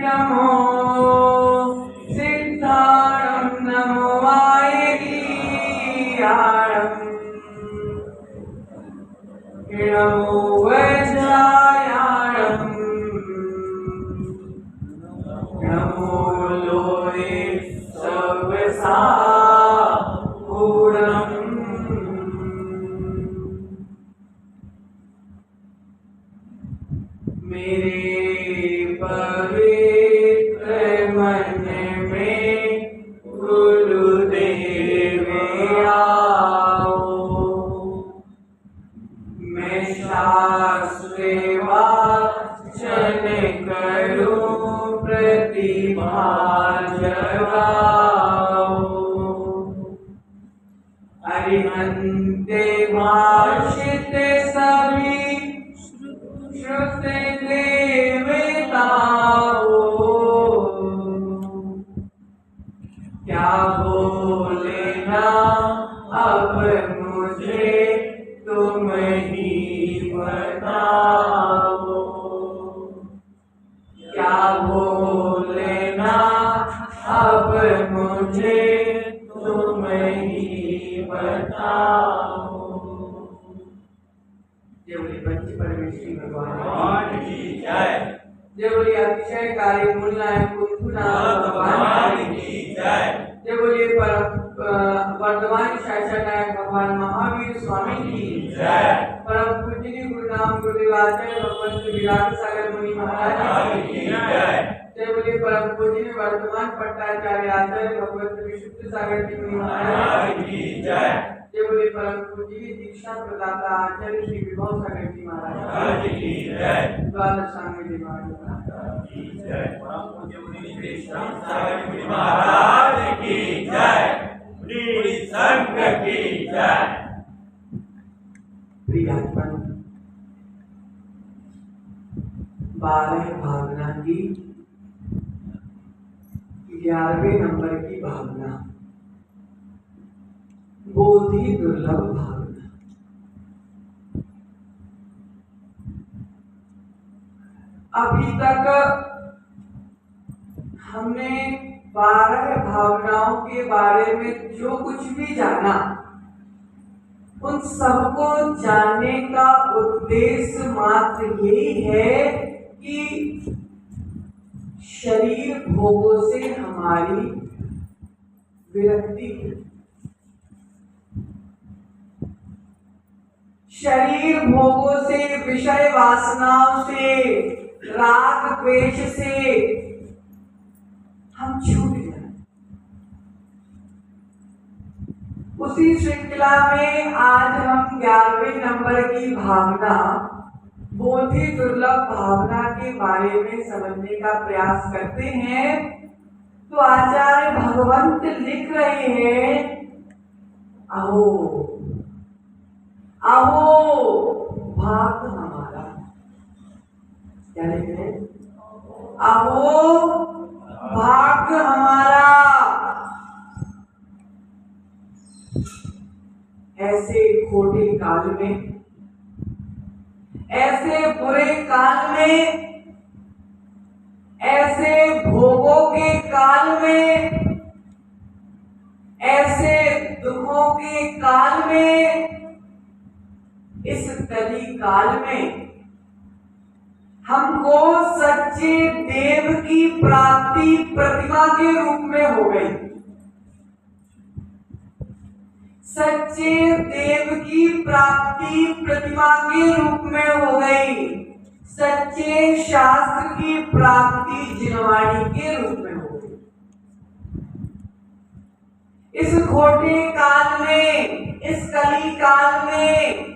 नमो सिद्धाणं नमो वायगीयाणं नमो वज्रायाणं नमो लोहे सर्वसापूर्णम्। मेरे पवित्र मन में गुरुदेव आओ, मैं शास्त्र वाचन करूं प्रतिभा जगाओ, अरिहंत भाषित सभी श्रुत देवताओ, क्या बोलना अब मुझे तुम ही बताओ, क्या बोलना अब मुझे तुम ही बताओ। जय बोले पंच परमेश्वरी भगवान की जय। जय बोले अतिशय कार्य मूल नायक कुंभनाथ भगवान की जय। जय बोले वर्तमान शासन नायक भगवान महावीर स्वामी की जय। परम पूजनीय गुरु नाम गुरुदेव आचार्य भगवंत विराट सागर मुनि महाराज की जय। जय बोले परम पूजनीय वर्तमान पट्टाचार्य आचार्य भगवंत विशुद्ध सागर जी मुनि महाराज की जय। जय बोले परम पूजनीय दीक्षा प्रदाता आचार्य श्री विभव सागर जी महाराज की जय। द्वादशांग जी महाराज की जय। परम पूज्य मुनि दीक्षा सागर जी महाराज की जय। श्री संघ की जय। प्रियतम 12 भावना की 11वें नंबर की भावना, बोधि दुर्लभ भावना। अभी तक हमने 12 भावनाओं के बारे में जो कुछ भी जाना, उन सबको जानने का उद्देश्य मात्र यही है कि शरीर भोगों से हमारी विरक्ति हो, शरीर भोगों से, विषय वासनाओं से, राग द्वेष से हम छूट जाए। उसी श्रृंखला में आज हम 11वें नंबर की भावना, बोधि दुर्लभ भावना के बारे में समझने का प्रयास करते हैं। तो आचार्य भगवंत लिख रहे हैं, अहो अहो भाग हमारा। क्या लिख रहे हैं? अहो भाग हमारा। ऐसे खोटे काल में, ऐसे बुरे काल में, ऐसे भोगों के काल में, ऐसे दुखों के काल में, इस कली काल में हमको सच्चे देव की प्राप्ति प्रतिमा के रूप में हो गई। सच्चे देव की प्राप्ति प्रतिमा के रूप में हो गई। सच्चे शास्त्र की प्राप्ति जिनवाणी के रूप में हो गई। इस खोटे काल में, इस कली काल में,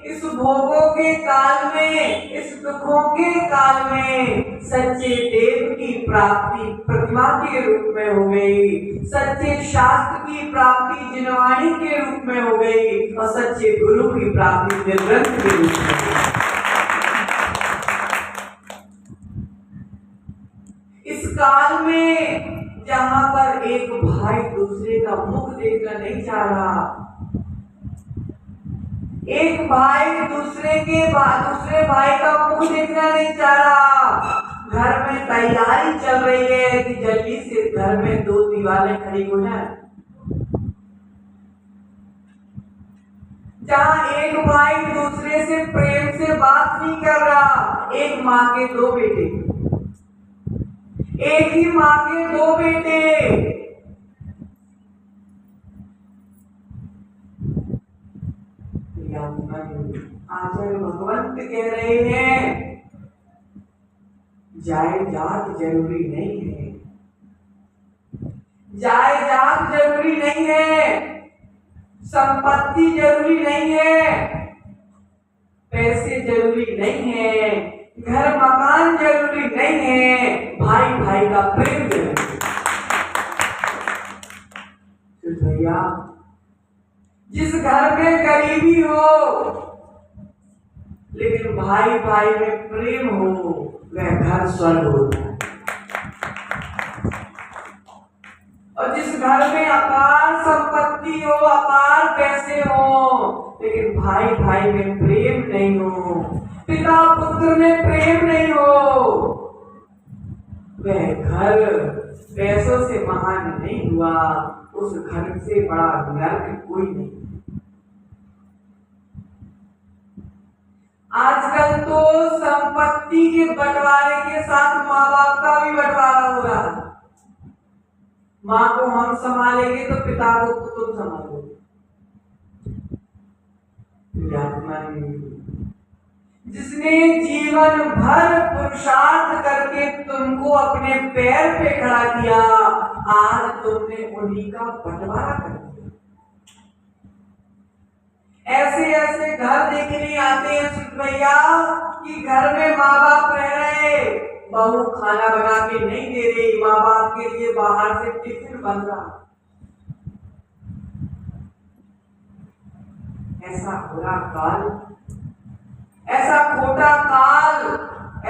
इस भोगों के काल में, इस दुखों के काल में सच्चे देव की प्राप्ति प्रतिमा के रूप में हो गई। सच्चे शास्त्र की प्राप्ति जिनवाणी के रूप में हो गई और सच्चे गुरु की प्राप्ति निर्ग्रंथ के रूप में हो गई। इस काल में जहां पर एक भाई दूसरे का मुख देखना नहीं चाह रहा, एक भाई दूसरे भाई का मुख देखना नहीं चाह रहा, घर में तैयारी चल रही है कि जल्दी से घर में दो दीवारें खड़ी हो जाए। जहां एक भाई दूसरे से प्रेम से बात नहीं कर रहा, एक माँ के दो बेटे, एक ही माँ के दो बेटे, आचार्य भगवंत कह रहे हैं जायदाद जरूरी नहीं है, जायदाद जरूरी नहीं है, संपत्ति जरूरी नहीं है, पैसे जरूरी नहीं है, घर मकान जरूरी नहीं है, भाई भाई का प्रेम जरूरी है। भैया जिस घर में गरीबी हो लेकिन भाई भाई में प्रेम हो, वह घर स्वर्ग होता है। और जिस घर में अपार संपत्ति हो, अपार पैसे हो, लेकिन भाई भाई में प्रेम नहीं हो, पिता पुत्र में प्रेम नहीं हो, वह घर पैसों से महान नहीं हुआ, उस घर से बड़ा नर्क कोई नहीं। आजकल तो संपत्ति के बंटवारे के साथ माँ बाप का भी बंटवारा हो रहा है। माँ को हम संभालेंगे तो पिता को तुम संभालोगे। जिसने जीवन भर पुरुषार्थ करके तुमको अपने पैर पे खड़ा किया, आज तुमने उन्हीं का बंटवारा कर दिया। ऐसे ऐसे घर देखने आते हैं सुख भैया कि घर में माँ बाप रह रहे, बहू खाना बना के नहीं दे रही, माँ बाप के लिए बाहर से टिफिन बन रहा। ऐसा बुरा काल, ऐसा खोटा काल,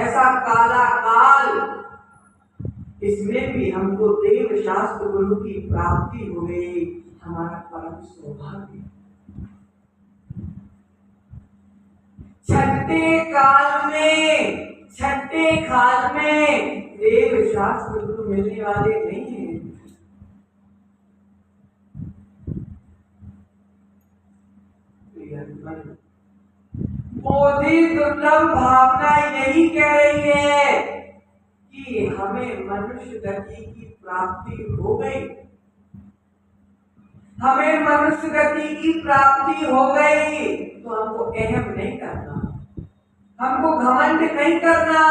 ऐसा काला काल, इसमें भी हमको देव शास्त्र गुरु की प्राप्ति हो गई, हमारा परम सौभाग्य। छठे काल में देव शास्त्र गुरु मिलने वाले नहीं है। बोधि दुर्लभ भावना यही कह रही है कि हमें मनुष्य गति की प्राप्ति हो गई, हमें मनुष्य गति की प्राप्ति हो गई, तो हमको अहम नहीं करना, हमको घमंड नहीं करना।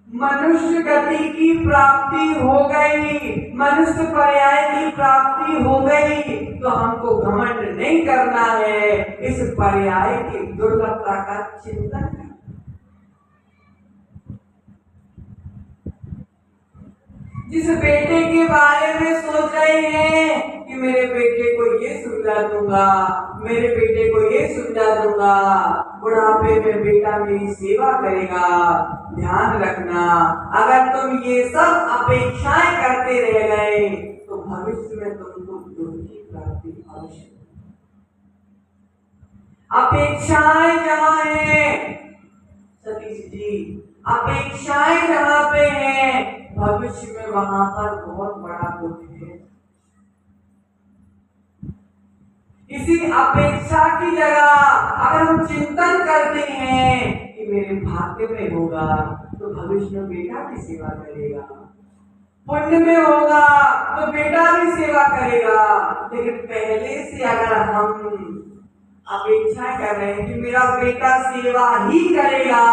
मनुष्य गति की प्राप्ति हो गई, मनुष्य पर्याय की प्राप्ति हो गई, तो हमको घमंड नहीं करना है, इस पर्याय की दुर्लभता का चिंतन करना। जिस बेटे के बारे में सोच रहे हैं कि मेरे बेटे को ये सुविधा दूंगा, मेरे बेटे को ये सुविधा दूंगा, बुढ़ापे में बेटा मेरी सेवा करेगा, ध्यान रखना, अगर तुम ये सब अपेक्षाएं करते रह गए तो भविष्य में तुमको दुख की प्राप्ति अवश्य। अपेक्षाएं जहाँ है सतीश जी, अपेक्षाएं जहाँ पे हैं, भविष्य में वहां पर बहुत बड़ा दुख है। इसी अपेक्षा की जगह अगर हम चिंतन करते हैं कि मेरे भाग्य में होगा तो भविष्य में बेटा की सेवा करेगा, पुण्य में होगा तो बेटा भी सेवा करेगा, लेकिन पहले से अगर हम अपेक्षा कर रहे हैं कि मेरा बेटा सेवा ही करेगा,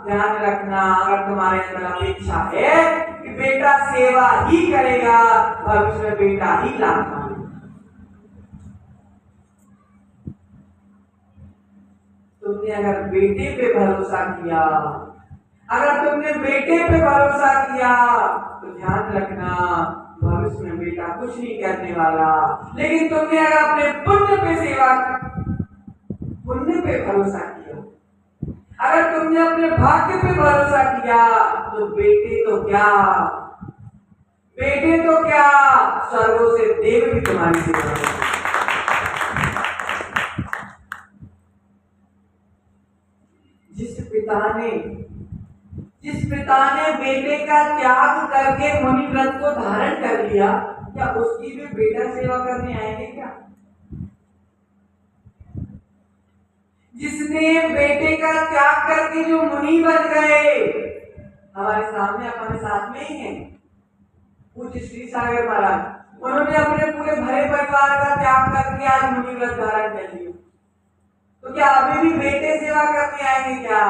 ध्यान रखना, अगर तुम्हारे अंदर अपेक्षा है कि बेटा सेवा ही करेगा, भविष्य में बेटा ही लाभ। तुमने अगर बेटे पे भरोसा किया, अगर तुमने बेटे पे भरोसा किया तो ध्यान रखना भविष्य में बेटा कुछ नहीं करने वाला, लेकिन तुमने अगर अपने पुण्य पे भरोसा किया, अगर तुमने अपने भाग्य पे भरोसा किया तो बेटे तो क्या स्वर्गों से देव भी तुम्हारी सेवा करेंगे। जिस पिता ने बेटे का त्याग करके मुनि व्रत को धारण कर लिया, क्या उसकी भी बेटा सेवा करने आएंगे क्या? जिसने बेटे का त्याग करके जो मुनि बन गए, हमारे सामने अपने साथ में ही है पूज्य श्री सागर महाराज, उन्होंने अपने पूरे भरे परिवार का त्याग करके आज मुनि व्रत धारण कर लिया। तो क्या अभी भी बेटे सेवा करने आएंगे क्या?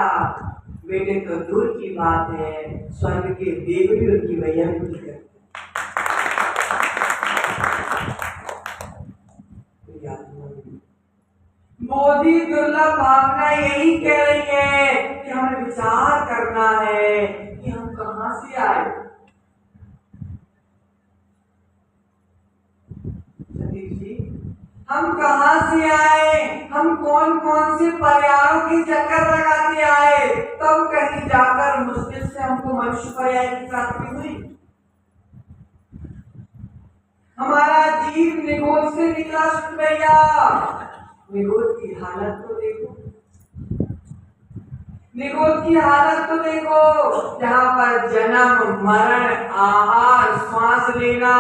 बेटे तो दूर की बात है, स्वर्ग के देव भी उनकी भैया भी करते। मोदी दुर्लभ भावना यही कह रही है कि हमें विचार करना है कि हम कहां से आए। सतीश जी, हम कहां से आए, हम कौन कौन से पर्यायों की चक्कर लगाते आए, तब कहीं जाकर मुश्किल से हमको मनुष्य पर्याय की प्राप्ति हुई। हमारा जीव निगोद से निकला सुन भैया, निगोद की हालत तो देखो, निगोद की हालत तो देखो, जहां पर जन्म मरण आहार श्वास लेना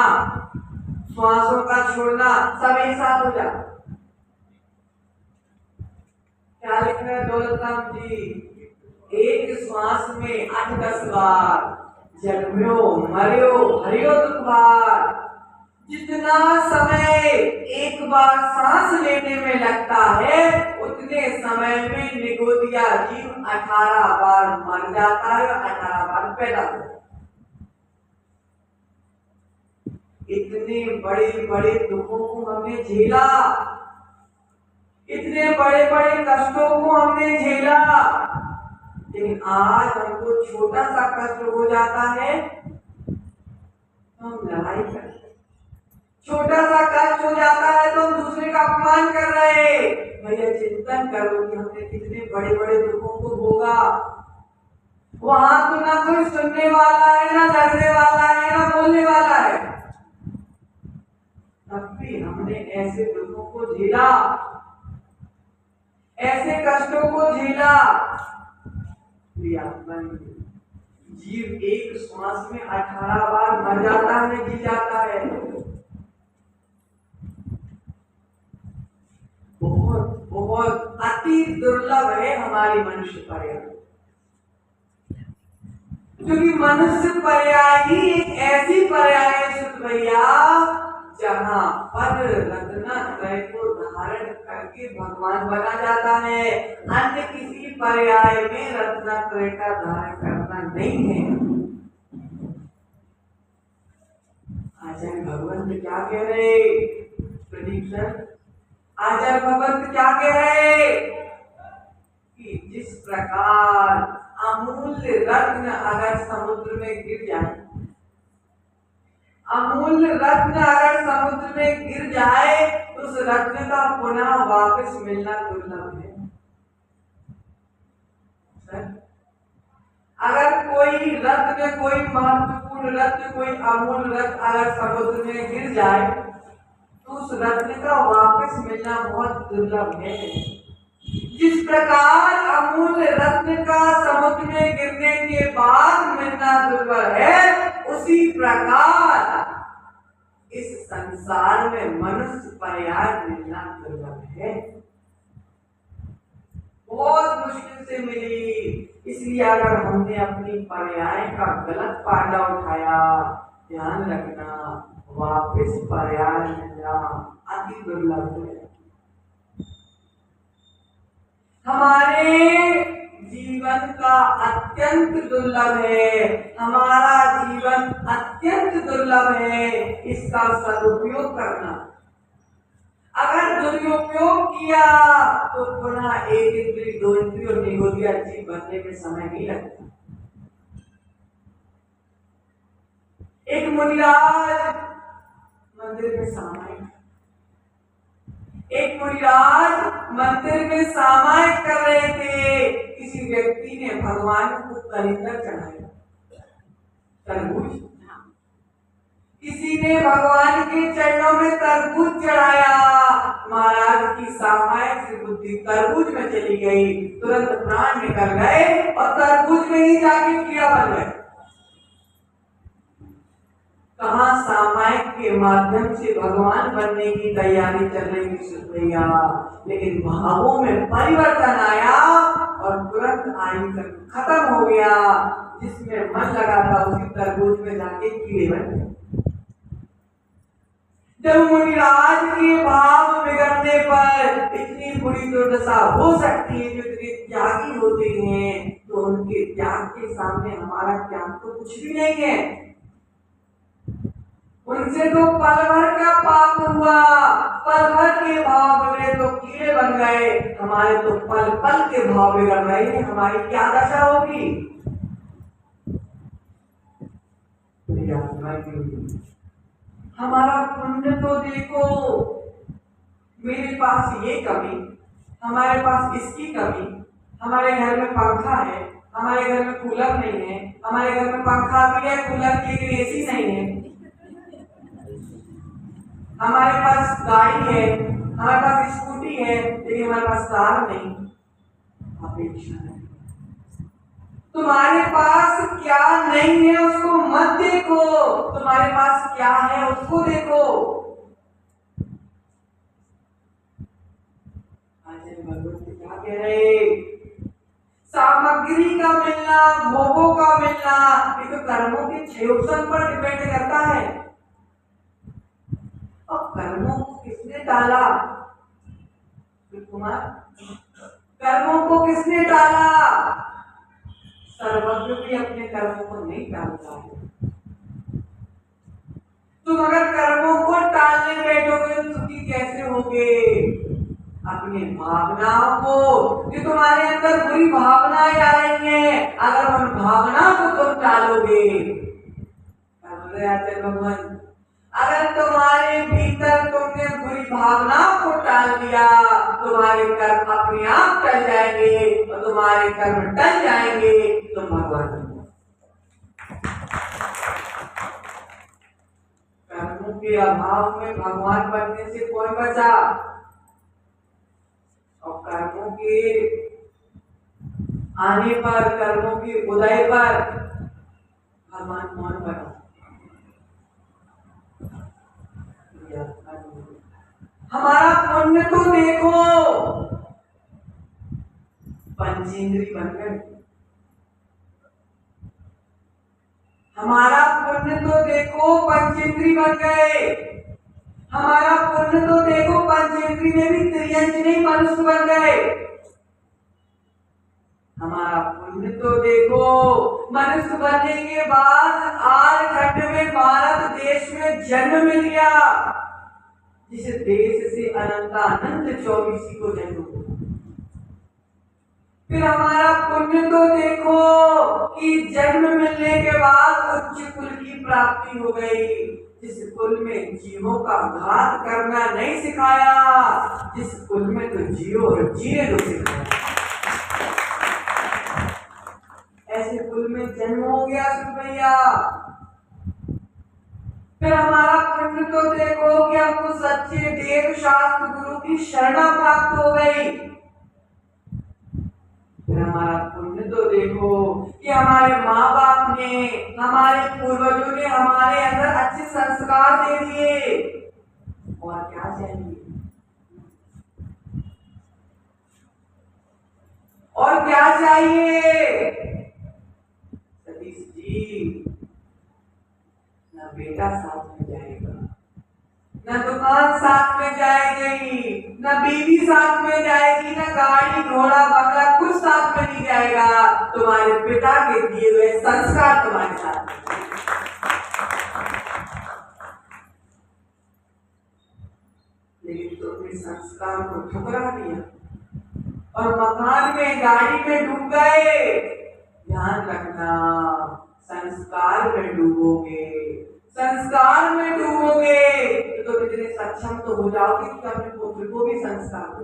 श्वासों का छोड़ना सब एक साथ हो जाता। क्या लिख रहे हैं दौलत राम जी? एक श्वास में 8-10 बार जन्म्यो मर्यो हरियो दुख बार। जितना समय एक बार सांस लेने में लगता है, उतने समय में निगोदिया जीव 18 बार मर जाता है, 18 बार पैदा होता है। इतने बड़े बड़े दुखों को हमने झेला, इतने बड़े बड़े कष्टों को हमने झेला, लेकिन आज हमको छोटा सा कष्ट हो जाता है तो हम लड़ाई करते, छोटा सा कष्ट हो जाता है तो हम दूसरे का अपमान कर रहे। भैया चिंतन करो कि हमने कितने बड़े बड़े दुखों को भोगा। वहां तो ना कोई सुनने वाला है, ना लड़ने वाला है, ना बोलने वाला है, तब भी हमने ऐसे दुखों को झेला, ऐसे कष्टों को झेला। जीव एक श्वास में 18 बार मर जाता है, जी जाता है। बहुत बहुत अति दुर्लभ है हमारी मनुष्य पर्याय, क्योंकि मनुष्य पर्याय ही एक ऐसी पर्याय है सुन भैया, जहां पर रत्नत्रय को धारण करके भगवान बना जाता है। अन्य किसी पर्याय में रत्नत्रय का धारण करना नहीं है। आचार्य भगवंत क्या कह रहे प्रदीप सर? आचार्य भगवंत क्या कह रहे कि जिस प्रकार अमूल्य रत्न अगर समुद्र में गिर जाए, अमूल्य रत्न अगर समुद्र में गिर जाए तो उस रत्न का पुनः वापस मिलना दुर्लभ है। अगर कोई रत्न, कोई महत्वपूर्ण रत्न, कोई अमूल्य रत्न अगर समुद्र में गिर जाए तो उस रत्न का वापस मिलना बहुत दुर्लभ है। जिस प्रकार अमूल्य रत्न का समुद्र में गिरने के बाद मिलना दुर्लभ है, उसी प्रकार इस संसार में मनुष्य पर्याय मिलना दुर्लभ है। बहुत मुश्किल से मिली, इसलिए अगर हमने अपनी पर्याय का गलत फायदा उठाया, ध्यान रखना वापस पर्याय मिलना अति दुर्लभ है। हमारे जीवन का अत्यंत दुर्लभ है, हमारा जीवन अत्यंत दुर्लभ है, इसका सदुपयोग करना। अगर दुरुपयोग किया तो पुनः एक इंद्री, दो इंद्री और निगोदिया जीव बनने में समय नहीं लगता। एक मुनिराज मंदिर में सामायिक, एक मुनिराज मंदिर में सामायिक कर रहे थे। किसी व्यक्ति ने भगवान को कलिंदर चढ़ाया, तरबूज। किसी ने भगवान के चरणों में तरबूज चढ़ाया, महाराज की सामायिक सी बुद्धि तरबूज में चली गई, तुरंत प्राण निकल गए और तरबूज में ही जाके कीड़ा बन गए। कहाँ सामायिक के माध्यम से भगवान बनने की तैयारी चल रही थी सुनैया, लेकिन भावों में परिवर्तन आया और तुरंत आयु खत्म हो गया। जिसमें मन लगा था उसी तरबूज में जाके कीड़े बन गए। जब मुनिराज के भाव बिगड़ने पर इतनी बुरी दुर्दशा हो सकती है, जो इतने त्यागी होते हैं, तो उनके त्याग के सामने हमारा त्याग तो कुछ भी नहीं है। उनसे तो पल भर का पाप हुआ, पल भर के भाव बिगड़े तो कीड़े बन गए, हमारे तो पल पल के भाव बिगड़ रहे हैं, हमारी क्या दशा होगी। हमारा पुण्य तो देखो, मेरे पास ये कमी, हमारे पास इसकी कमी, हमारे घर में पंखा है, हमारे घर में कूलर नहीं है, हमारे घर में पंखा भी है, कूलर की एसी नहीं है, हमारे पास गाड़ी है, हमारे पास स्कूटी है, लेकिन हमारे पास कार नहीं, अपेक्षा नहीं। तुम्हारे पास क्या नहीं है उसको मत देखो, तुम्हारे पास क्या है उसको देखो। आचार्य भगवत क्या कह रहे, सामग्री का मिलना, भोगों का मिलना, ये तो कर्मों के क्षयोपन पर डिपेंड करता है। और कर्मों को किसने डाला कुमार, कर्मों को किसने डाला? सर्वज्ञ भी अपने कर्मों को नहीं टालता है। तुम अगर कर्मों को टालने बैठोगे तो सुखी कैसे होगे? अपनी भावनाओं को, जो तुम्हारे अंदर बुरी भावनाएं आ रही हैं, अगर उन भावनाओं को तुम टालोगे, आचार्य भगवान, अगर तुम्हारे भीतर तुमने बुरी भावनाओं को टाल दिया, तुम्हारे कर्म अपने आप टल जाएंगे, और तुम्हारे कर्म टल जाएंगे, तुम भगवान हो। कर्मों के अभाव में भगवान बनने से कौन बचा? और कर्मों के आने पर, कर्मों के उदय पर भगवान कौन बना? हमारा पुण्य तो देखो, पंचेंद्री बन गए। हमारा पुण्य तो देखो, पंचेंद्री बन गए। हमारा पुण्य तो देखो, पंचेंद्री में भी त्रियंजनी मनुष्य बन गए। हमारा पुण्य तो देखो, मनुष्य बनने के बाद 8 खंड में भारत देश में जन्म मिल गया, जिस देश से अनंतानंद 24 को जन्म हुआ। फिर हमारा पुण्य तो देखो कि जन्म मिलने के बाद उच्च कुल की प्राप्ति हो गई, जिस कुल में जीवों का घात करना नहीं सिखाया, जिस कुल में तो जियो और जिए दो सिखाया, ऐसे कुल में जन्म हो गया सुखैया। फिर हमारा पुण्य तो देखो कि हमको सच्चे देव शास्त्र गुरु की शरणा प्राप्त हो गई। फिर हमारा पुण्य तो देखो कि हमारे माँ बाप ने, हमारे पूर्वजों ने हमारे अंदर अच्छे संस्कार दे दिए। और क्या चाहिए? और क्या चाहिए? सतीश जी, न बेटा साथ में जाएगा, न दुकान साथ में जाएगी, न बीवी साथ में जाएगी, न गाड़ी घोड़ा बंगला कुछ साथ में नहीं जाएगा। तुम्हारे पिता के दिए हुए संस्कार तुम्हारे साथ में। लेकिन तुमने संस्कार को ठुकरा दिया और मकान में, गाड़ी में डूब गए। ध्यान रखना, संस्कार में डूबोगे, संस्कार में डूबोगे तो तुम इतने सक्षम तो हो जाओगे कि अपने पुत्र को भी संस्कार दो।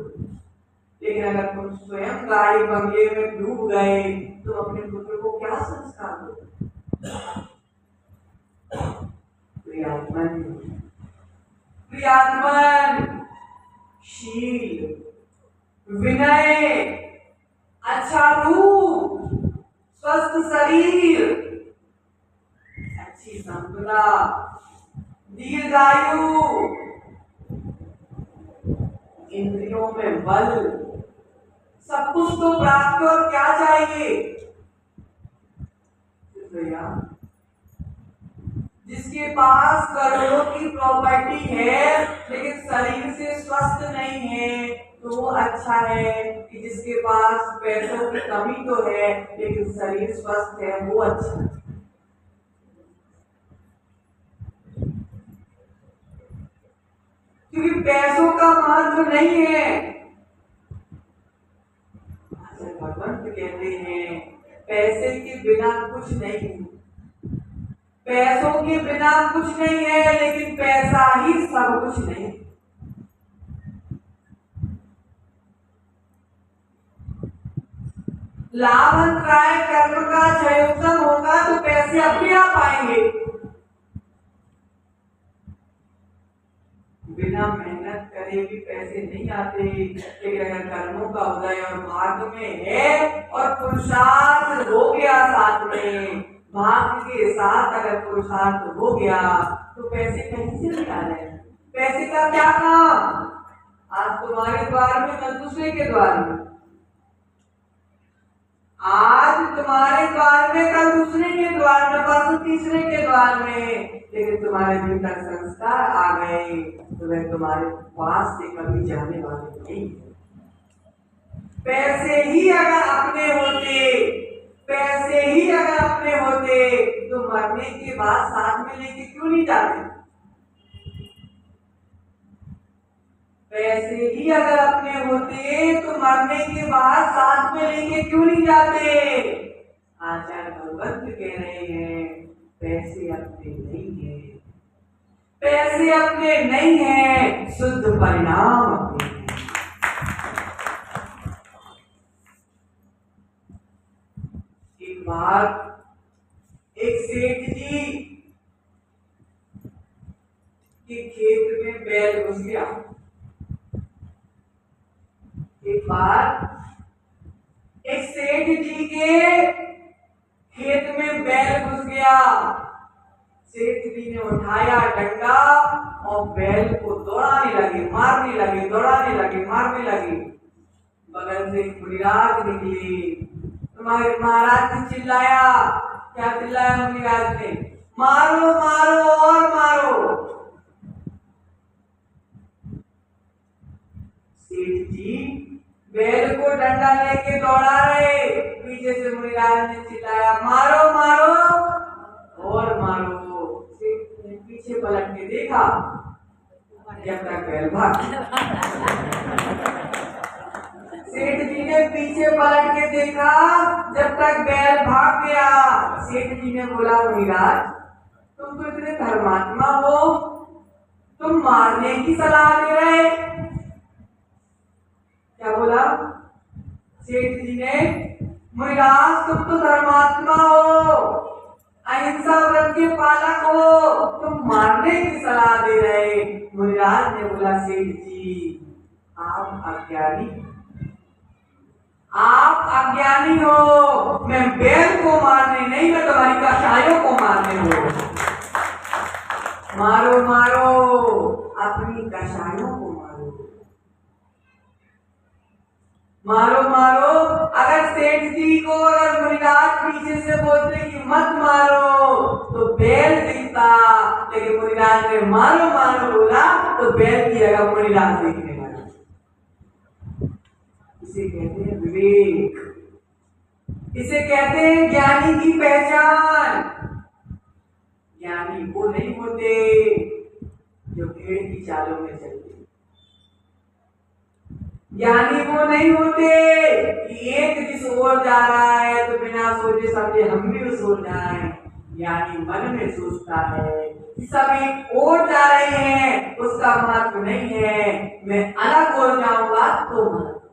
लेकिन अगर तुम स्वयं गाड़ी बंगले में डूब गए तो अपने पुत्र को क्या संस्कार दो? तो प्रियात्मन, प्रियात्मन, शील, विनय, अच्छा रूप, स्वस्थ शरीर, अच्छी संपदा, दीर्घायु, इंद्रियों में बल, सब कुछ तो प्राप्त हो। और क्या चाहिए भैया? जिसके पास करोड़ों की प्रॉपर्टी है लेकिन शरीर से स्वस्थ नहीं है तो वो अच्छा है कि जिसके पास पैसों की कमी तो है लेकिन शरीर स्वस्थ है, वो अच्छा है। क्योंकि पैसों का महत्व नहीं है। भगवंत कहते हैं पैसे के बिना कुछ नहीं, पैसों के बिना कुछ नहीं है लेकिन पैसा ही सब कुछ नहीं। लाभंतराय कर्म का क्षयोत्तम होगा तो पैसे अपने आप आएंगे। बिना मेहनत करे भी पैसे नहीं आते, लेकिन अगर कर्मों का उदय और भाग्य में है और पुरुषार्थ हो गया साथ में, भाग्य के साथ अगर पुरुषार्थ हो गया तो पैसे कहीं से नहीं आ रहे। पैसे का क्या काम? आज तुम्हारे द्वार में कल दूसरे के द्वार में, आज तुम्हारे द्वार में कल दूसरे के द्वार में, परसों तीसरे के द्वार में, लेकिन तुम्हारे भीतर संस्कार आ गए तो वह तुम्हारे पास से कभी जाने वाले नहीं। पैसे ही अगर अपने होते, पैसे ही अगर अपने होते तो मरने के बाद साथ में लेके क्यों नहीं जाते? पैसे ही अगर अपने होते तो मरने के बाद साथ में लेके क्यों नहीं जाते? आचार्य भगवंत कह रहे हैं पैसे अपने नहीं है, पैसे अपने नहीं है, शुद्ध परिणाम अपने हैं। एक बार एक सेठ जी के खेत में बैल घुस गया। एक बार एक सेठ जी के खेत में बैल घुस गया। सेठ जी ने उठाया डंडा और बैल को दौड़ाने लगे, मारने लगे, दौड़ाने लगे, मारने लगे। बगल से मुनिराज निकले। तुम्हारे महाराज ने चिल्लाया, क्या चिल्लाया मुनिराज ने? मारो मारो और मारो। सेठ जी बैल को डंडा लेके दौड़ा रहे, पीछे से मुनिराज ने चिल्लाया मारो मारो और मारो। सेठ ने पीछे पलट के देखा, जब तक बैल भाग। सेठ जी ने पीछे पलट के देखा, जब तक बैल भाग गया। सेठ जी ने बोला मुनिराज तुम तो इतने धर्मात्मा हो, तुम मारने की सलाह दे रहे। क्या बोला सेठ जी ने? मुनिराज तुम तो धर्मात्मा हो, अहिंसा व्रत के पालक हो, तुम मारने की सलाह दे रहे। मुनिराज ने बोला सेठ जी आप अज्ञानी, आप अज्ञानी हो। मैं बैल को मारने नहीं, मैं तुम्हारी कसाइयों को मारने हो। मारो मारो, अपनी कसाइयों को मारो, मारो मारो। अगर सेठ जी को अगर मुनिराज पीछे से बोलते कि मत मारो तो बैल दिखता, लेकिन मुनिराज ने मारो मारो बोला तो बैल की जगह मुनिराज दिखने लगा। इसे कहते हैं विवेक, इसे कहते हैं ज्ञानी की पहचान। ज्ञानी वो नहीं होते जो भेड़ की चालों में चलते, ज्ञानी वो नहीं होते कि एक जिस ओर जा रहा है तो बिना सोचे समझे हम भी उस ओर जाएं। ज्ञानी मन में सोचता है कि सब एक ओर जा रहे हैं, उसका महत्व नहीं है, मैं अलग ओर जाऊंगा तो महत्व।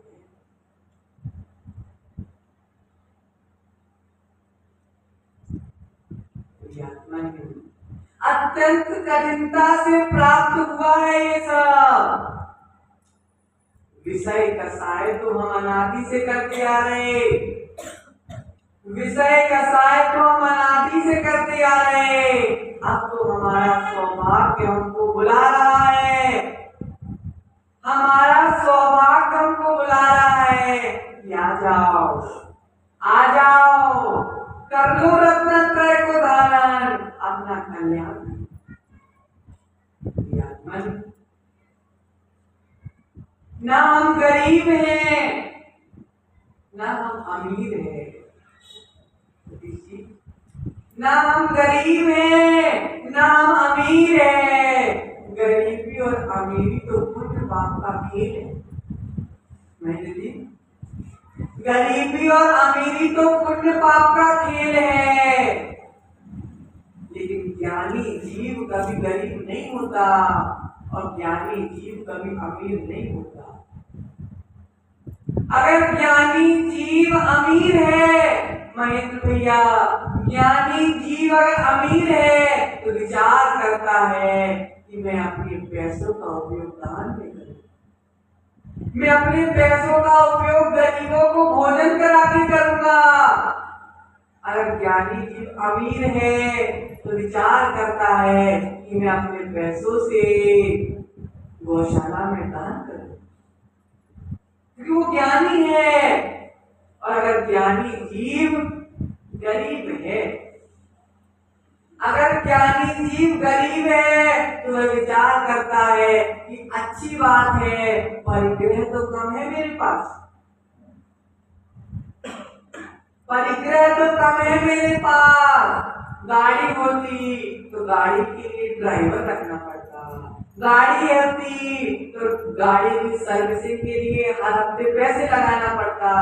अत्यंत कठिनता से प्राप्त हुआ है ये सब। विषय कसाय तो हम अनादि से करते आ रहे, विषय कसाय तो हम अनादि से करते आ रहे। अब तो हमारा सौभाग्य हमको बुला रहा है, हमारा सौभाग्य हमको बुला रहा है कि आ जाओ, आ जाओ, कर लो रत्नत्रय को धारण, अपना कल्याण। ना हम गरीब हैं, ना हम अमीर हैं, ना हम गरीब हैं, ना हम अमीर हैं। गरीबी और अमीरी तो पुण्य पाप का खेल है। गरीबी और अमीरी तो पुण्य पाप का खेल है, लेकिन ज्ञानी जीव कभी गरीब नहीं होता और ज्ञानी जीव कभी अमीर नहीं होता। अगर ज्ञानी जीव अमीर है महेंद्र भैया, ज्ञानी जीव अगर अमीर है तो विचार करता है कि मैं अपने पैसों का उपयोग दान में करूं, मैं अपने पैसों का उपयोग गरीबों को भोजन करा के करूंगा। अगर ज्ञानी जीव अमीर है तो विचार करता है कि मैं अपने पैसों से गौशाला में दान करूं, क्योंकि वो ज्ञानी है। और अगर ज्ञानी जीव गरीब है, अगर ज्ञानी जीव गरीब है तो वह विचार करता है कि अच्छी बात है, परिग्रह तो कम है मेरे पास, परिग्रह तो कम है मेरे पास। गाड़ी होती तो गाड़ी के लिए ड्राइवर रखना पड़ता, गाड़ी होती तो गाड़ी की सर्विसिंग के लिए हर हफ्ते पैसे लगाना पड़ता,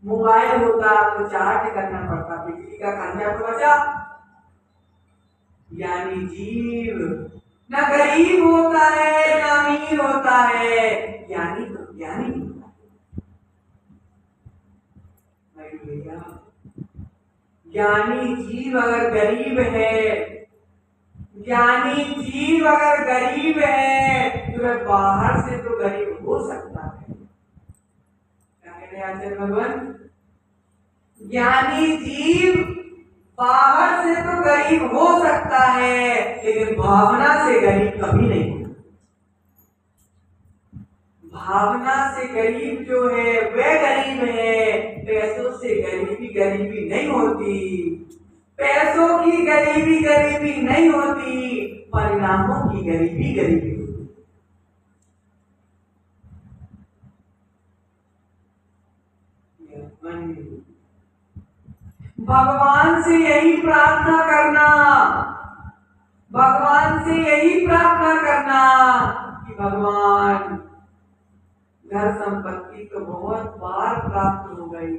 मोबाइल होता तो चार्ज करना पड़ता, बिजली का खर्चा तो बचा। यानी जीव न गरीब होता है न अमीर होता है, ज्ञानी तो ज्ञानी होता है। ज्ञानी जीव अगर गरीब है, ज्ञानी जीव अगर गरीब है तो वह बाहर से तो गरीब हो सकता है। क्या कह रहे आचार्य भगवान? ज्ञानी जीव बाहर से तो गरीब हो सकता है, लेकिन भावना से गरीब कभी नहीं होता। भावना से गरीब जो है वह गरीब है, पैसों से गरीबी गरीबी नहीं होती, पैसों की गरीबी गरीबी नहीं होती, परिणामों की गरीबी गरीबी होती। भगवान से यही प्रार्थना करना, भगवान से यही प्रार्थना करना कि भगवान घर संपत्ति तो बहुत बार प्राप्त हो गई,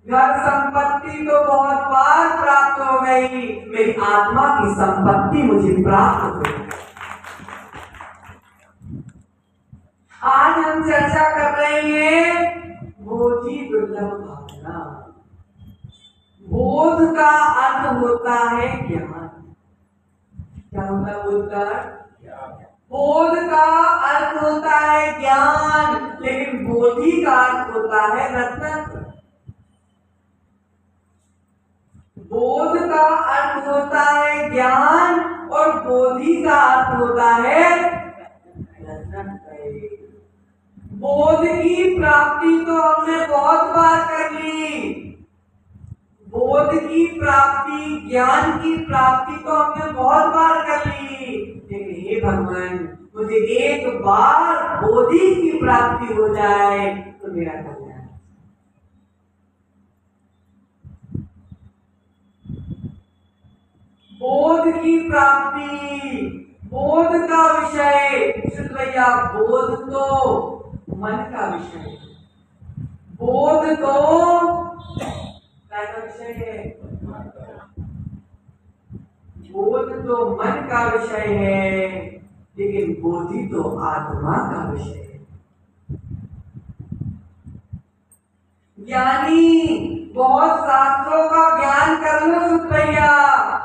घर संपत्ति तो बहुत बार प्राप्त हो गई, मेरी आत्मा की संपत्ति मुझे प्राप्त हो गई। आज हम चर्चा कर रहे हैं बोधि दुर्लभ भावना। बोध का अर्थ होता है ज्ञान। क्या होता है बोध का अर्थ? बोध का अर्थ होता है ज्ञान, लेकिन बोधि का अर्थ होता है रत्न। बोध का अर्थ होता है ज्ञान और बोधि का अर्थ होता है रत्न। बोध की प्राप्ति तो हमने बहुत बार कर ली, बोध की प्राप्ति, ज्ञान की प्राप्ति तो हमने बहुत बार कर ली, लेकिन हे भगवान मुझे एक बार बोधि की प्राप्ति हो जाए तो मेरा कल्याण। बोध की प्राप्ति, बोध का विषय शुद्ध भैया, बोध तो मन का विषय है, बोध तो क्या विषय है? बोध तो मन का विषय है, लेकिन बोधि तो आत्मा का विषय है। ज्ञानी बहुत शास्त्रों का ज्ञान कर लो सुत भैया,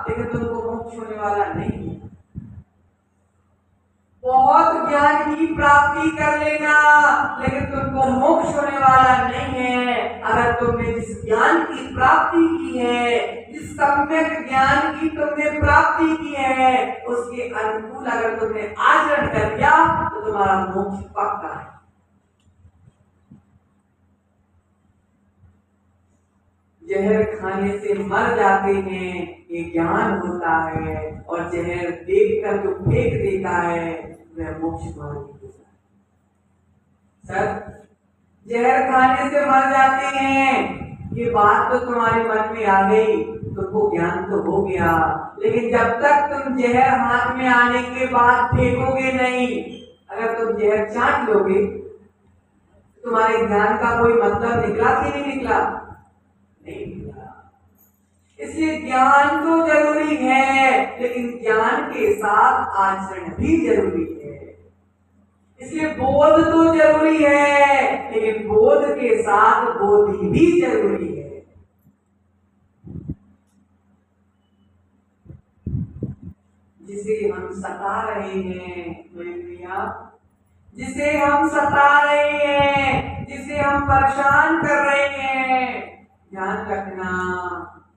लेकिन तुमको मोक्ष प्राप्ति कर लेना, लेकिन तुमको मोक्ष होने वाला नहीं है। अगर तुमने जिस ज्ञान की प्राप्ति की है, जिस सम्यक ज्ञान की तुमने प्राप्ति की है, उसके अनुकूल अगर तुमने आचरण कर दिया तो तुम्हारा मोक्ष पक्का है। जहर खाने से मर जाते हैं, ये ज्ञान होता है, और जहर देखकर जो फेंक देता है वह मोक्ष मार्ग होता है। सर, जहर खाने से मर जाते हैं, ये बात तो तुम्हारे मन में आ गई, तुमको ज्ञान तो हो गया, लेकिन जब तक तुम जहर हाथ में आने के बाद फेंकोगे नहीं, अगर तुम जहर चाट लोगे, तुम्हारे ज्ञान का कोई मतलब निकला कि नहीं निकला? नहीं निकला। इसलिए ज्ञान तो जरूरी है, लेकिन ज्ञान के साथ आचरण भी जरूरी है। इसलिए बोध तो जरूरी है, लेकिन बोध के साथ बोधि भी जरूरी है। जिसे हम सता रहे हैं, जिसे हम सता रहे हैं, जिसे हम परेशान कर रहे हैं, ध्यान रखना,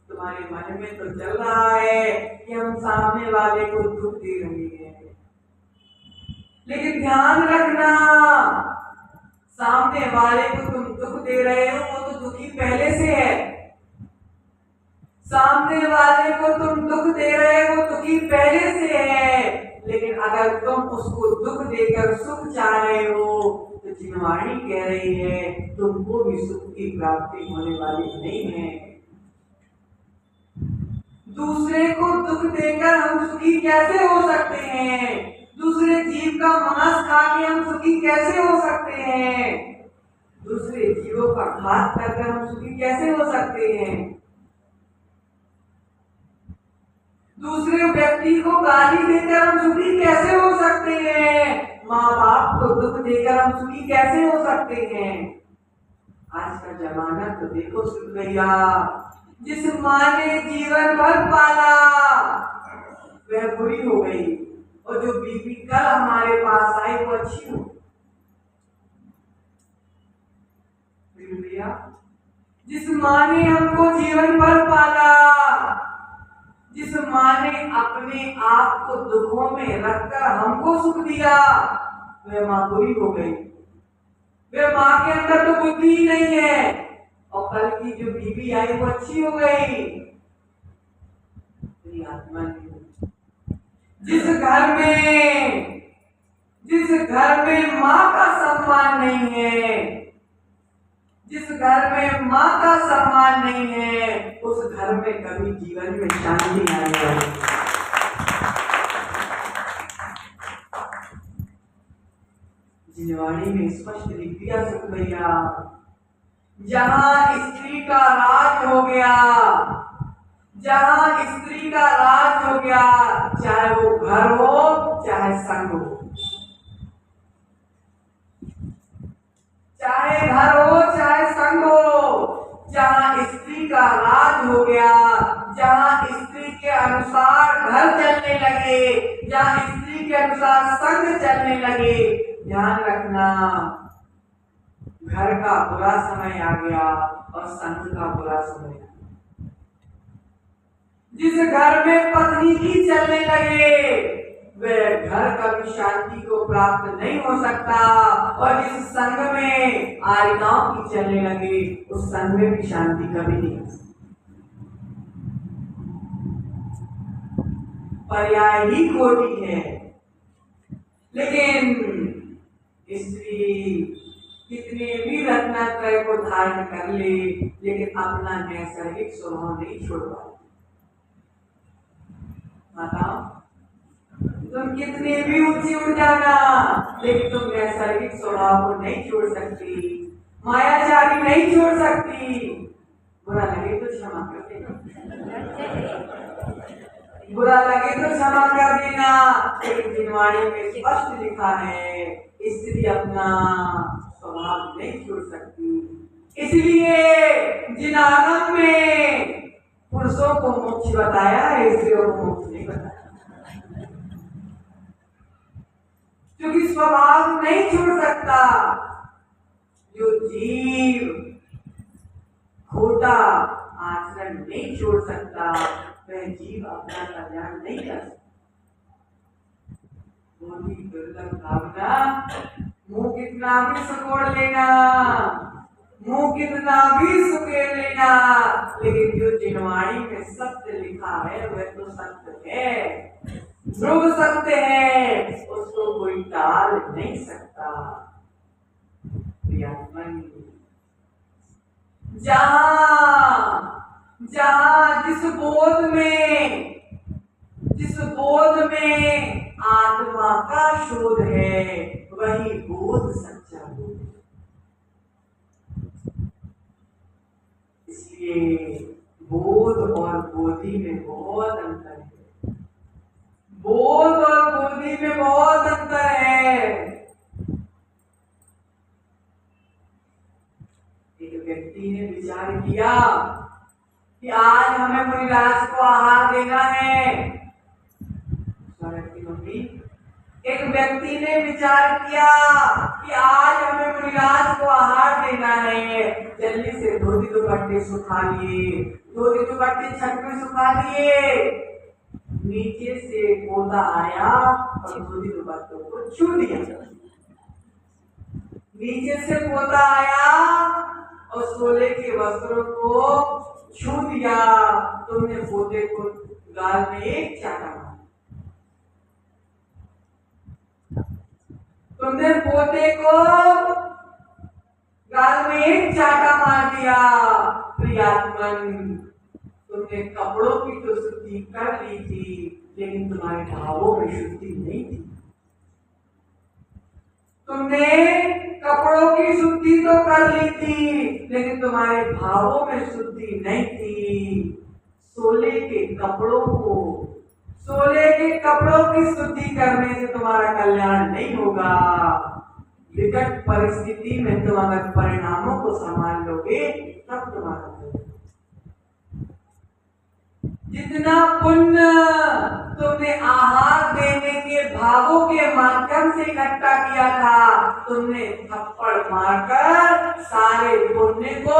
तुम्हारे मन में तो चल रहा है कि हम सामने वाले को दुख दे रहे हैं, लेकिन ध्यान रखना, सामने वाले को तुम दुख दे रहे हो, वो तो दुखी पहले से है। सामने वाले को तुम दुख दे रहे हो, दुखी पहले से है, लेकिन अगर तुम उसको दुख देकर सुख चाह रहे हो तो जिनवाणी कह रही है तुमको भी सुख की प्राप्ति होने वाली नहीं है। दूसरे को दुख देकर हम सुखी कैसे हो सकते हैं? दूसरे जीव का मांस खा के हम सुखी कैसे हो सकते हैं? दूसरे जीवों का घात करके हम सुखी कैसे हो सकते हैं? दूसरे व्यक्ति को गाली देकर हम सुखी कैसे हो सकते हैं? माँ बाप को दुख देकर हम सुखी कैसे हो सकते हैं? आज का जमाना तो देखो सुन भैया, जिस माँ ने जीवन भर पाला वह बुरी हो गई, और जो बीबी कल हमारे पास आई वो अच्छी हो भैया। जिस माँ ने हमको जीवन भर पाला, जिस माँ ने अपने आप को दुखों में रखकर हमको सुख दिया, वह माँ बुरी हो गई। वह माँ के अंदर तो बुद्धि ही नहीं है, और कल की जो बीवी आई वो अच्छी हो गई। आत्मा नहीं। जिस घर में माँ का सम्मान नहीं है, जिस घर में माँ का सम्मान नहीं है, उस घर में कभी जीवन में शांति नहीं आएगी। जिनवाणी में स्पष्ट लिख दिया सुख भैया, जहां स्त्री का राज हो गया, जहां स्त्री का राज हो गया, चाहे वो घर हो चाहे संग हो, चाहे घर हो चाहे संग हो, जहां स्त्री का राज हो गया, जहां स्त्री के अनुसार घर चलने लगे, जहां स्त्री के अनुसार संग चलने लगे, ध्यान रखना, घर का बुरा समय आ गया और संग का बुरा समय आ गया। जिस घर में पत्नी ही चलने लगे, वह घर कभी शांति को प्राप्त नहीं हो सकता, और जिस संग में आर्यताओं की चलने लगे, उस संग में भी शांति कभी नहीं हो सकती। पर्याय ही खोटी है। लेकिन स्त्री कितने भी रत्नात्रय को धारण कर ले, लेकिन अपना नैसर्गिक स्वभाव नहीं छोड़ पाती। बताओ, तुम कितने भी ऊंची उड़ जाना, लेकिन तुम नैसर्गिक स्वभाव को नहीं छोड़ सकती, मायाचारी नहीं छोड़ सकती। बुरा लगे तो क्षमा कर देना, बुरा लगे तो क्षमा कर देना, लेकिन जिनवाणी में स्पष्ट लिखा है स्त्री अपना स्वभाव नहीं छोड़ सकती। इसलिए जिन आगम में पुरुषों को मोक्ष बताया है, स्त्रियों को मोक्ष नहीं बताया। क्योंकि स्वभाव नहीं छोड़ सकता। जो जीव खोटा आचरण नहीं छोड़ सकता, वह जीव अपना कल्याण नहीं कर सकता। मोटी दुर्लभ भावना, मुंह कितना भी सुकोड़ लेना, मुंह कितना भी सुखेड़ लेना, लेकिन जो जिनवाणी में सत्य लिखा है वह तो सत्य है, ध्रुव सत्य है, उसको कोई टाल नहीं सकता। जहां जिस बोध में आत्मा का शोध है, वही बोध सच्चा बोध है। इसलिए बोध और बोधि में बहुत अंतर है। बोध और बोधि में बहुत अंतर है। एक व्यक्ति ने विचार किया कि आज हमें मुनिराज को आहार देना है। एक व्यक्ति ने विचार किया कि आज हमें मुनिराज को आहार देना है। जल्दी से धोती दुपट्टे सुखा लिए, धोती दुपट्टे छत में सुखा लिए। नीचे से पोता आया और धोती दुपट्टों को छू दिया। नीचे से पोता आया और सोले के वस्त्रों को छू दिया। तुमने पोते को गाल में एक चाटा मारा, तुमने पोते को गाल में एक चाटा मार दिया। प्रियात्मन, तुमने कपड़ों की तो शुद्धि कर ली थी, लेकिन तुम्हारे भावों में शुद्धि नहीं थी। तुमने कपड़ों की शुद्धि तो कर ली थी, लेकिन तुम्हारे भावों में शुद्धि नहीं थी। सोले के कपड़ों की शुद्धि करने से तुम्हारा कल्याण नहीं होगा। विकट परिस्थिति में तुम अगर परिणामों को संभाल लोगे तब तुम्हारा जितना पुण्य तुमने आहार देने के भावों के माध्यम से इकट्ठा किया था, तुमने थप्पड़ मारकर सारे पुण्य को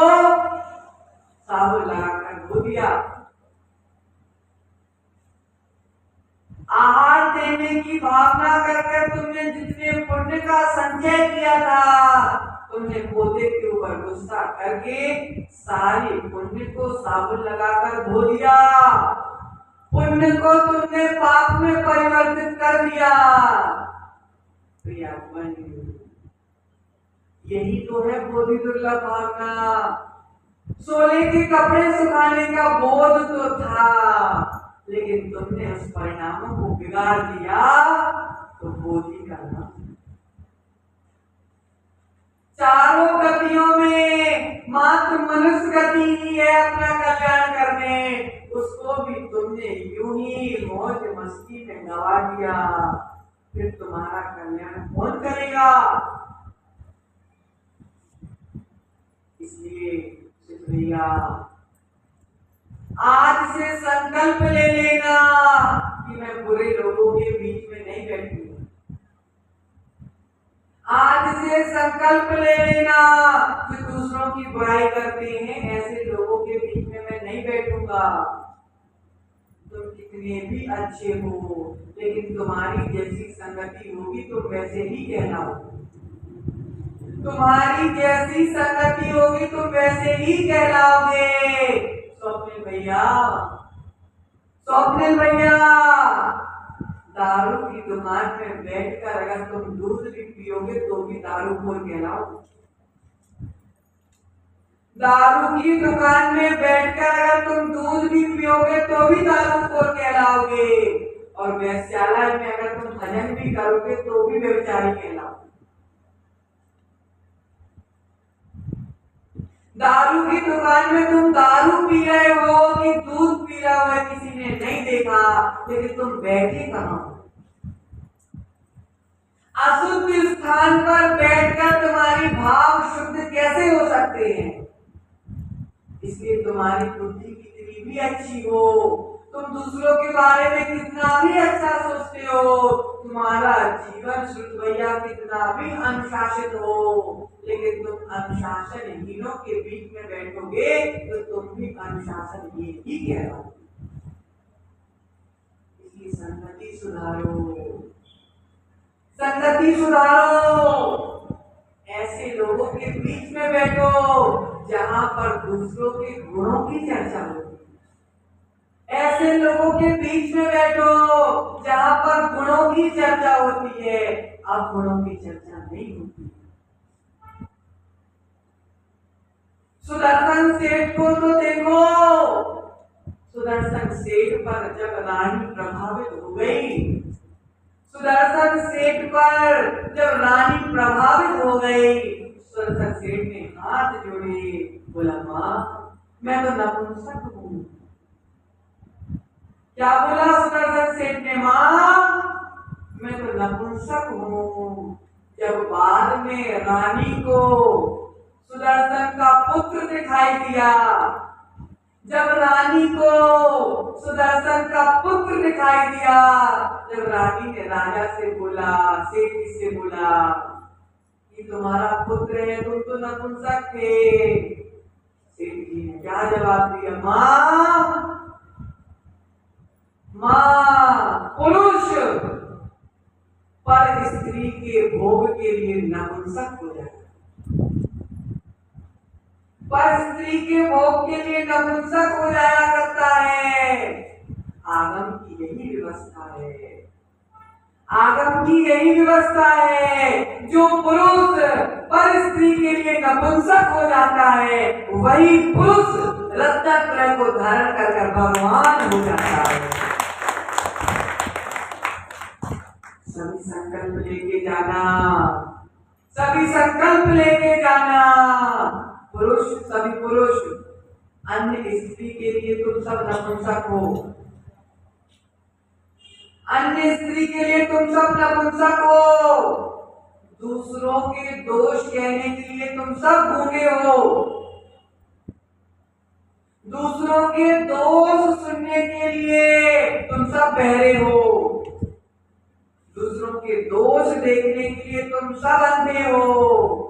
साबुन लगाकर धो दिया। आहार देने की भावना करके तुमने जितने पुण्य का संचय किया था, तुमने पोते के ऊपर गुस्सा करके सारे पुण्य को साबुन लगाकर धो दिया। पुण्य को तुमने पाप में परिवर्तित कर दिया। प्रियात्मन, यही तो है बोधि दुर्लभ भावना। सोले के कपड़े सुखाने का बोध तो था, लेकिन तुमने उस परिणामों को बिगाड़ दिया, तो बोधि का नाम। चारों गतियों में मात्र मनुष्य गति ही है अपना कल्याण करने, उसको भी तुमने यूं ही मौज मस्ती में गवा दिया। फिर तुम्हारा कल्याण कौन करेगा? इसलिए भैया, आज से संकल्प ले लेना कि मैं बुरे लोगों के बीच में नहीं बैठूंगा। आज से संकल्प ले लेना जो दूसरों की बुराई करते हैं, ऐसे लोगों के बीच में मैं नहीं बैठूंगा। तुम कितने भी अच्छे हो, लेकिन तुम्हारी जैसी संगति होगी तो वैसे ही कहलाओगे। तुम्हारी जैसी संगति होगी तो वैसे ही कहलाओगे। स्वप्निल भैया, दारू की दुकान में बैठकर अगर तुम दूध भी पियोगे तो भी दारूखोर कहलाओगे। दारू की दुकान में बैठकर अगर तुम दूध भी पियोगे तो भी दारूखोर कहलाओगे। और वेश्यालय में अगर तुम भजन भी करोगे तो भी व्यभिचारी कहलाओगे। दारू की दुकान में तुम दारू पी रहे हो कि दूध पी रहा हो किसी ने नहीं देखा, लेकिन तुम बैठे कहां हो? अशुद्ध स्थान पर बैठकर तुम्हारी भाव शुद्ध कैसे हो सकते हैं? इसलिए तुम्हारी बुद्धि कितनी भी अच्छी हो, तुम दूसरों के बारे में कितना भी अच्छा सोचते हो, तुम तुम्हारा जीवन शुद्ध भैया कितना भी अनुशासित हो, लेकिन तुम अनुशासनहीनों के बीच में बैठोगे तो तुम भी अनुशासन ही कहलाओगे। इसलिए संगति सुधारो, संगति सुधारो। ऐसे लोगों के बीच में बैठो जहां पर दूसरों के गुणों की चर्चा होती है। ऐसे लोगों के बीच में बैठो जहां पर गुणों की चर्चा होती है। अब गुणों की चर्चा नहीं होती। सुदर्शन सेठ को तो देखो, सुदर्शन सेठ पर जब रानी प्रभावित हो गई, सुदर्शन सेठ पर जब रानी प्रभावित हो गई, सुदर्शन सेठ ने हाथ जोड़े, बोला मां मैं तो नपुंसक हूं। क्या बोला सुदर्शन सेठ ने? मां मैं तो नपुंसक हूं। जब बाद में रानी को सुदर्शन का पुत्र दिखाई दिया, जब रानी को सुदर्शन का पुत्र दिखाई दिया, जब रानी ने राजा से बोला, सेठ से बोला कि तुम्हारा पुत्र है, तुम तो नपुंसक थे। सेठ जी ने क्या जवाब दिया? मां पुरुष पर स्त्री के भोग के लिए नपुंसक हो जाता, पर स्त्री के भोग के लिए नपुंसक हो जाया करता है। आगम की यही व्यवस्था है, आगम की यही व्यवस्था है। जो पुरुष पर स्त्री के लिए नपुंसक हो जाता है, वही पुरुष रत्नत्रय को धारण कर भगवान हो जाता है। सभी संकल्प लेके जाना, सभी संकल्प लेके जाना। पुरुष, सभी पुरुष अन्य स्त्री के लिए तुम सब नपुंसक हो, अन्य स्त्री के लिए तुम सब नपुंसक हो। दूसरों के दोष कहने के लिए तुम सब गूंगे हो, दूसरों के दोष सुनने के लिए तुम सब बहरे हो, दूसरों के दोष देखने के लिए तुम सब अंधे हो।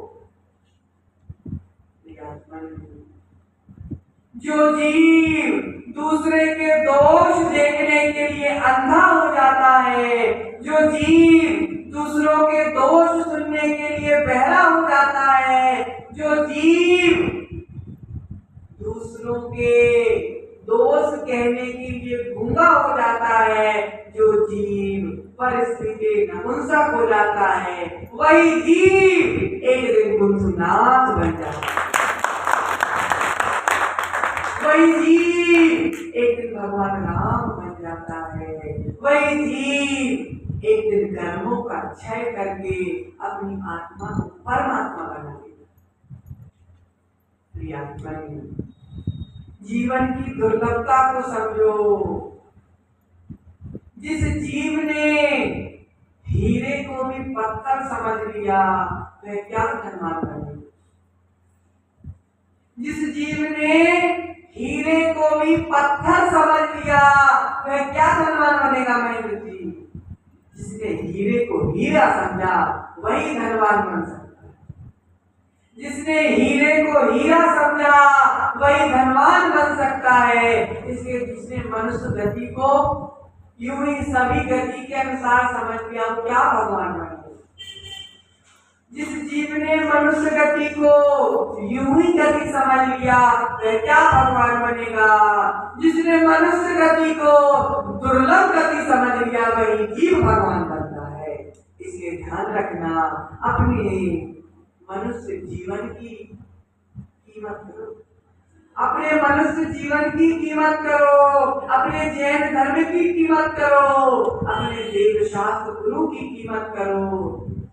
जो जीव दूसरे के दोष देखने के लिए अंधा हो जाता है, जो जीव दूसरों के दोष सुनने के लिए बहरा हो जाता है, जो जीव दूसरों के दोष कहने के लिए गूंगा हो जाता है, जो जीव परिस्थिति नपुंसक हो जाता है, वही जीव एक दिन गुंजनाथ बन जाता है। वही जीव एक दिन भगवान राम बन जाता है। वही जीव एक दिन कर्मों का क्षय करके अपनी आत्मा को परमात्मा बना देता। जीवन की दुर्लभता को समझो। जिस जीव ने हीरे को भी पत्थर समझ लिया, वह क्या धनवान बनेगा। जिस जीव ने हीरे को भी पत्थर समझ लिया, वह क्या धनवान बनेगा महेंद्र जी। जिसने हीरे को हीरा समझा, वही धनवान बन सकता है। जिसने हीरे को हीरा समझा, वही धनवान बन सकता है। इसलिए जिसने मनुष्य गति को यूं ही सभी गति के अनुसार समझ लिया, वो क्या भगवान बनेगा। जिस जीव ने मनुष्य गति को यूं ही गति समझ लिया, वह क्या भगवान बनेगा। जिसने मनुष्य गति को दुर्लभ गति समझ लिया, वही जीव भगवान बनता है। इसलिए ध्यान रखना, अपने मनुष्य जीवन की कीमत करो, अपने मनुष्य जीवन की कीमत करो, अपने जैन धर्म की कीमत करो, अपने देव शास्त्र गुरु की कीमत करो।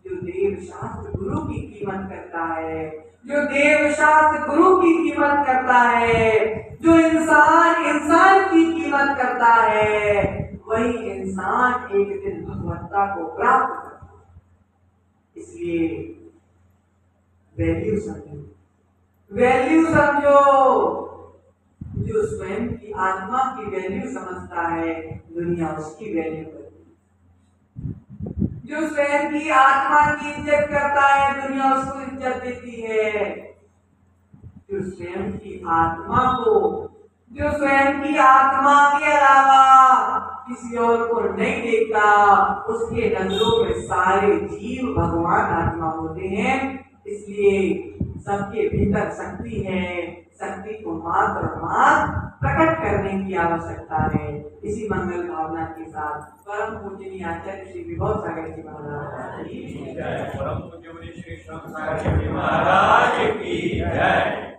जो देव शास्त्र गुरु की कीमत करता है, जो देव शास्त्र गुरु की कीमत करता है, जो इंसान इंसान की कीमत करता है, वही इंसान एक दिन भगवत्ता को प्राप्त करता है। इसलिए वैल्यू समझो, वैल्यू समझो। जो स्वयं की आत्मा की वैल्यू समझता है, दुनिया उसकी वैल्यू करती है। जो स्वयं की आत्मा की इज्जत करता है दुनिया उसको इज्जत देती है। जो स्वयं की आत्मा को, जो स्वयं की आत्मा के अलावा किसी और को नहीं देखता, उसके नजरों में सारे जीव भगवान आत्मा होते हैं। इसलिए सबके भीतर शक्ति है, शक्ति को मात्र प्रकट करने की आवश्यकता है। इसी मंगल भावना के साथ परम पूजनीय आचार्य श्री विभव सागर जी महाराज की जय। परम पूज्य श्री कृष्ण सागर जी महाराज की जय।